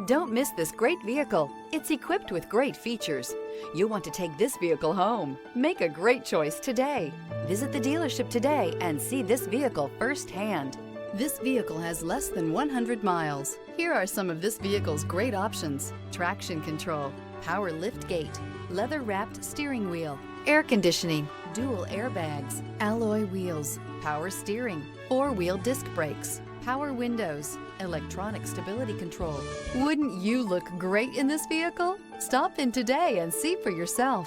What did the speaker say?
Don't miss this great vehicle. It's equipped with great features. You'll want to take this vehicle home. Make a great choice today. Visit the dealership today and see this vehicle firsthand. This vehicle has less than 100 miles. Here are some of this vehicle's great options: traction control, power lift gate, leather-wrapped steering wheel, air conditioning, dual airbags, alloy wheels, power steering, four-wheel disc brakes, power windows, electronic stability control. Wouldn't you look great in this vehicle? Stop in today and see for yourself.